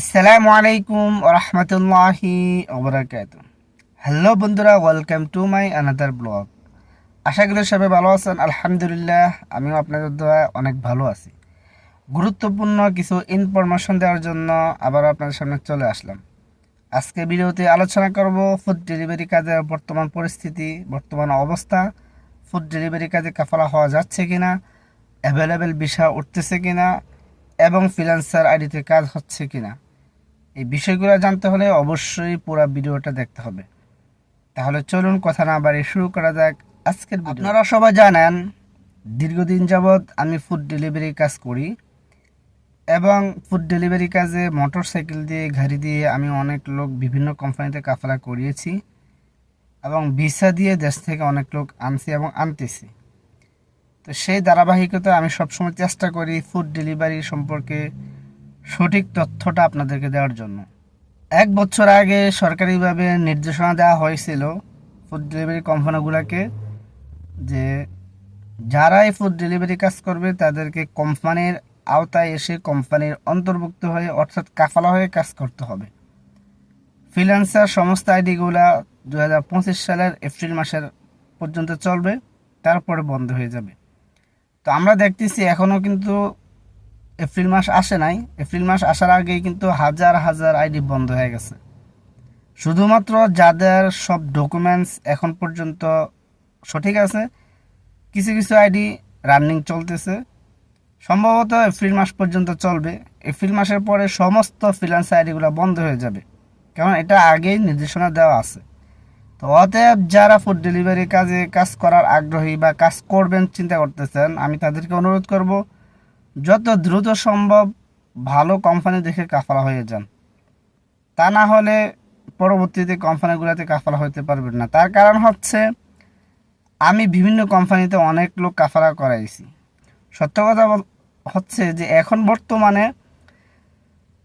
আসসালামু আলাইকুম রহমতুল্লাহি ওবরাকাত। হ্যালো বন্ধুরা, welcome to my another blog. আশা করি সবাই ভালো আছেন। আলহামদুলিল্লাহ, আমিও আপনাদের দোয়া অনেক ভালো আছি। গুরুত্বপূর্ণ কিছু ইনফরমেশন দেওয়ার জন্য আবার আপনাদের সামনে চলে আসলাম। আজকে ভিডিওতে আলোচনা করব ফুড ডেলিভারি কাজের বর্তমান পরিস্থিতি, বর্তমান অবস্থা, ফুড ডেলিভারি কাজে কাফালা হওয়া যাচ্ছে কিনা, অ্যাভেলেবেল ভিসা উঠতেছে কিনা এবং ফ্রিল্যান্সার আইডিতে কাজ হচ্ছে কিনা। এই বিষয়গুলো জানতে হলে অবশ্যই পুরো ভিডিওটা দেখতে হবে। তাহলে চলুন কথা না বাড়িয়ে শুরু করা যাক আজকের ভিডিও। আপনারা সবাই জানেন, দীর্ঘদিন যাবৎ আমি ফুড ডেলিভারি কাজ করি এবং ফুড ডেলিভারি কাজে মোটর সাইকেল দিয়ে, গাড়ি দিয়ে আমি অনেক লোক বিভিন্ন কোম্পানিতে কাফালা করিয়েছি এবং ভিসা দিয়ে দেশ থেকে অনেক লোক আনছি এবং আনতেছি। তো সেই ধারাবাহিকতা আমি সবসময় চেষ্টা করি ফুড ডেলিভারি সম্পর্কে সঠিক তথ্যটা আপনাদেরকে দেওয়ার জন্য। 1 বছর আগে সরকারিভাবে নির্দেশনা দেওয়া হয়েছিল ফুড ডেলিভারি কোম্পানিগুলোকে যে যারা এই ফুড ডেলিভারি কাজ করবে তাদেরকে কোম্পানির আওতায় এসে কোম্পানির অন্তর্ভুক্ত হয়ে, অর্থাৎ কাফালা হয়ে কাজ করতে হবে। ফ্রিল্যান্সার সমস্ত আইডিগুলা 2025 সালের এপ্রিল মাসের পর্যন্ত চলবে, তারপরে বন্ধ হয়ে যাবে। তো আমরা দেখতেছি এখনও কিন্তু এপ্রিল মাস আসে নাই। এপ্রিল মাস আসার আগেই কিন্তু হাজার হাজার আইডি বন্ধ হয়ে গেছে। শুধুমাত্র যাদের সব ডকুমেন্টস এখন পর্যন্ত সঠিক আছে, কিছু কিছু আইডি রানিং চলতেছে, সম্ভবত এপ্রিল মাস পর্যন্ত চলবে। এপ্রিল মাসের পরে সমস্ত ফ্রিল্যান্স আইডিগুলো বন্ধ হয়ে যাবে, কারণ এটা আগেই নির্দেশনা দেওয়া আছে। তো অতএব যারা ফুড ডেলিভারি কাজে কাজ করার আগ্রহী বা কাজ করবেন চিন্তা করতেছেন, আমি তাদেরকে অনুরোধ করব যত দ্রুত সম্ভব ভালো কোম্পানি দেখে কাফালা হয়ে যান। তা না হলে পরবর্তীতে কোম্পানিগুলোতে কাফালা হতে পারবেন না। তার কারণ হচ্ছে আমি বিভিন্ন কোম্পানিতে অনেক লোক কাফালা করাইছি। সত্য কথা হচ্ছে যে এখন বর্তমানে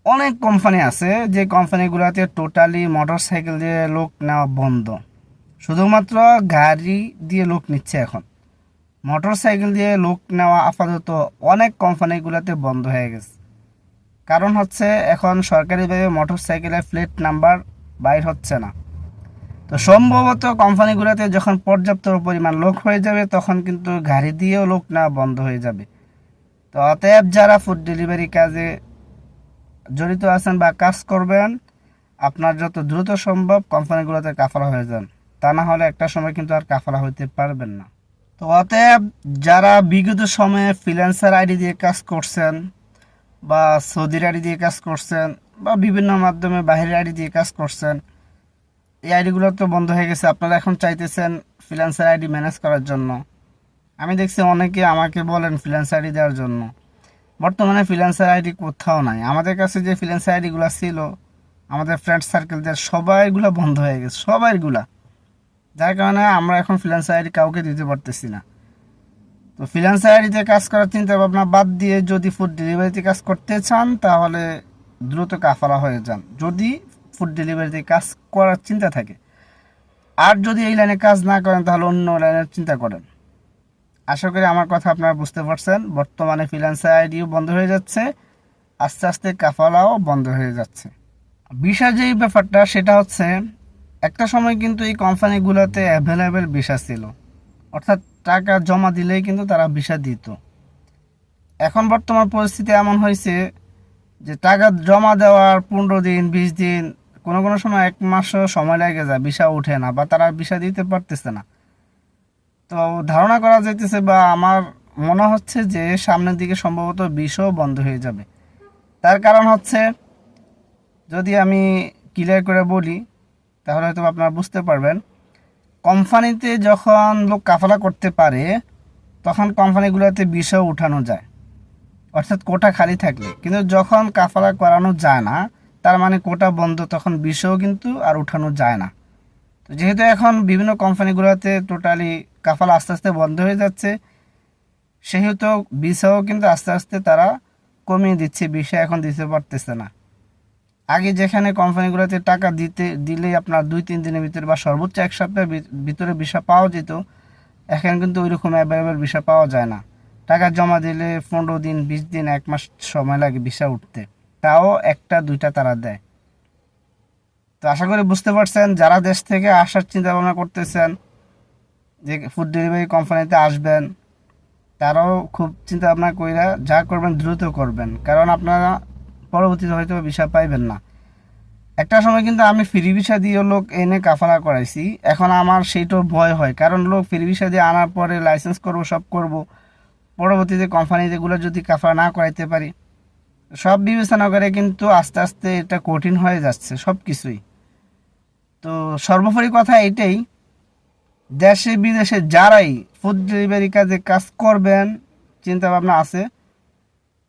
অনেক কোম্পানি আছে যে কোম্পানিগুলোতে টোটালি মোটর সাইকেল দিয়ে লোক নেওয়া বন্ধ, শুধুমাত্র গাড়ি দিয়ে লোক নিচ্ছে। এখন মোটর সাইকেল দিয়ে লোক নেওয়া আপাতত অনেক কোম্পানিগুলোতে বন্ধ হয়ে গেছে। কারণ হচ্ছে এখন সরকারিভাবে মোটর সাইকেলের প্লেট নাম্বার বাইর হচ্ছে না। তো সম্ভবত কোম্পানিগুলোতে যখন পর্যাপ্ত পরিমাণ লোক হয়ে যাবে তখন কিন্তু গাড়ি দিয়েও লোক নেওয়া বন্ধ হয়ে যাবে। তো অতএব যারা ফুড ডেলিভারি কাজে জড়িত আছেন বা কাজ করবেন, আপনার যত দ্রুত সম্ভব কোম্পানিগুলোতে কাফালা হয়ে যান। তা না হলে একটা সময় কিন্তু আর কাফালা হইতে পারবেন না। তো অতএব যারা বিগত সময়ে ফ্রিল্যান্সার আইডি দিয়ে কাজ করছেন বা সৌদির আইডি দিয়ে কাজ করছেন বা বিভিন্ন মাধ্যমে বাইরের আইডি দিয়ে কাজ করছেন, এই আইডিগুলো তো বন্ধ হয়ে গেছে। আপনারা এখন চাইতেছেন ফ্রিল্যান্সার আইডি ম্যানেজ করার জন্য। আমি দেখছি অনেকে আমাকে বলেন ফ্রিল্যান্সার আইডি দেওয়ার জন্য। বর্তমানে ফ্রিল্যান্সার আইডি কোথাও নাই। আমাদের কাছে যে ফ্রিল্যান্সার আইডিগুলো ছিল, আমাদের ফ্রেন্ড সার্কেলদের সবাইগুলো বন্ধ হয়ে গেছে, সবাইগুলা। যার কারণে আমরা এখন ফ্রিল্যান্সার আইডি কাউকে দিতে পারতেছি না। তো ফ্রিল্যান্সার আইডিতে কাজ করার চিন্তা ভাবনা বাদ দিয়ে যদি ফুড ডেলিভারিতে কাজ করতে চান তাহলে দ্রুত কাফালা হয়ে যান, যদি ফুড ডেলিভারিতে কাজ করার চিন্তা থাকে। আর যদি এই লাইনে কাজ না করেন তাহলে অন্য লাইনের চিন্তা করেন। আশা করি আমার কথা আপনারা বুঝতে পারছেন। বর্তমানে ফ্রিল্যান্সার আইডিও বন্ধ হয়ে যাচ্ছে, আস্তে আস্তে কাফালাও বন্ধ হয়ে যাচ্ছে। ভিসা যেই ব্যাপারটা সেটা হচ্ছে, একটা সময় কিন্তু এই কোম্পানিগুলোতে অ্যাভেলেবেল ভিসা ছিল, অর্থাৎ টাকা জমা দিলেই কিন্তু তারা ভিসা দিত। এখন বর্তমান পরিস্থিতি এমন হয়েছে যে টাকা জমা দেওয়ার 15 দিন, 20 দিন, কোনো কোনো সময় 1 মাসও সময় লেগে যায়, ভিসা ওঠে না বা তারা ভিসা দিতে পারতেছে না। তো ধারণা করা যাইতেছে বা আমার মনে হচ্ছে যে সামনের দিকে সম্ভবত ভিসাও বন্ধ হয়ে যাবে। তার কারণ হচ্ছে, যদি আমি ক্লিয়ার করে বলি তাহলে হয়তো আপনারা বুঝতে পারবেন। কোম্পানিতে যখন লোক কাফালা করতে পারে তখন কোম্পানিগুলোতে ভিসাও উঠানো যায়, অর্থাৎ কোটা খালি থাকলে। কিন্তু যখন কাফালা করানো যায় না, তার মানে কোটা বন্ধ, তখন ভিসাও কিন্তু আর উঠানো যায় না। তো যেহেতু এখন বিভিন্ন কোম্পানিগুলোতে টোটালি কাফালা আস্তে আস্তে বন্ধ হয়ে যাচ্ছে, সেহেতু ভিসাও কিন্তু আস্তে আস্তে তারা কমিয়ে দিচ্ছে, ভিসা এখন দিতে পারতেছে না। আগে যেখানে কোম্পানিগুলোতে টাকা দিলেই আপনার 2-3 দিনের ভিতরে বা সর্বোচ্চ 1 সপ্তাহের ভিতরে ভিসা পাওয়া যেত, এখন কিন্তু ওইরকম অ্যাভেলেবেল ভিসা পাওয়া যায় না। টাকা জমা দিলে 15 দিন, 20 দিন, 1 মাস সময় লাগে ভিসা উঠতে। তাও একটা দুইটা তারা দেয়। তো আশা করি বুঝতে পারছেন, যারা দেশ থেকে আসার চিন্তা ভাবনা করতেছেন যে ফুড ডেলিভারি কোম্পানিতে আসবেন, তারাও খুব চিন্তা ভাবনা কইরা যা করবেন দ্রুত করবেন, কারণ আপনারা পরবর্তীতে হয়তো ভিসা পাইবেন না। একটা সময় কিন্তু আমি ফ্রি ভিসা দিয়ে লোক এনে কাফালা করাইছি, এখন আমার সেইটাও ভয় হয়, কারণ লোক ফ্রি ভিসা দিয়ে আনার পরে লাইসেন্স করব, সব করব, পরবর্তীতে কোম্পানি যেগুলো যদি কাফালা না করাইতে পারি, সব বিবেচনা করে কিন্তু আস্তে আস্তে এটা কঠিন হয়ে যাচ্ছে সব কিছুই। তো সর্বোপরি কথা এটাই, দেশে বিদেশে যারাই ফুড ডেলিভারি কাজে কাজ করবেন চিন্তা ভাবনা আছে,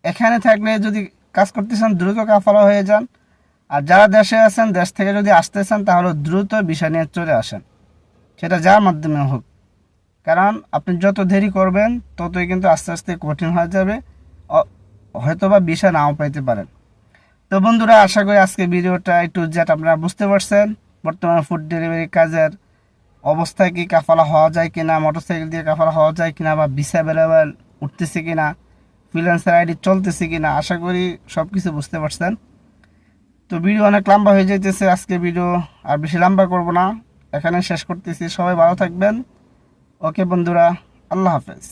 এখানে থাকলে যদি কাজ করতেছেন দ্রুত কাফালা হয়ে যান। আর যারা দেশে আছেন, দেশ থেকে যদি আসতেছেন, তাহলে দ্রুত ভিসা নিয়ে চলে আসেন, সেটা যার মাধ্যমে হোক। কারণ আপনি যত দেরি করবেন ততই কিন্তু আস্তে আস্তে কঠিন হয়ে যাবে, হয়তোবা ভিসা নাও পাইতে পারেন। তো বন্ধুরা, আশা করি আজকে ভিডিওটা একটু যেটা আপনারা বুঝতে পারছেন বর্তমানে ফুড ডেলিভারি কাজের অবস্থায়, কি কাফালা হওয়া যায় কিনা, মোটরসাইকেল দিয়ে কাফালা হওয়া যায় কিনা, বা ভিসা অ্যাভেলেবেল উঠতেছে কিনা, ফ্রিল্যান্সার আইডি চলতেছে কিনা, আশা করি সব কিছু বুঝতে পারছেন। তো ভিডিও অনেক লম্বা হয়ে যাইতেছে, আজকে ভিডিও আর বেশি লম্বা করব না, এখানে শেষ করতেছি। সবাই ভালো থাকবেন। ওকে বন্ধুরা, আল্লাহ হাফেজ।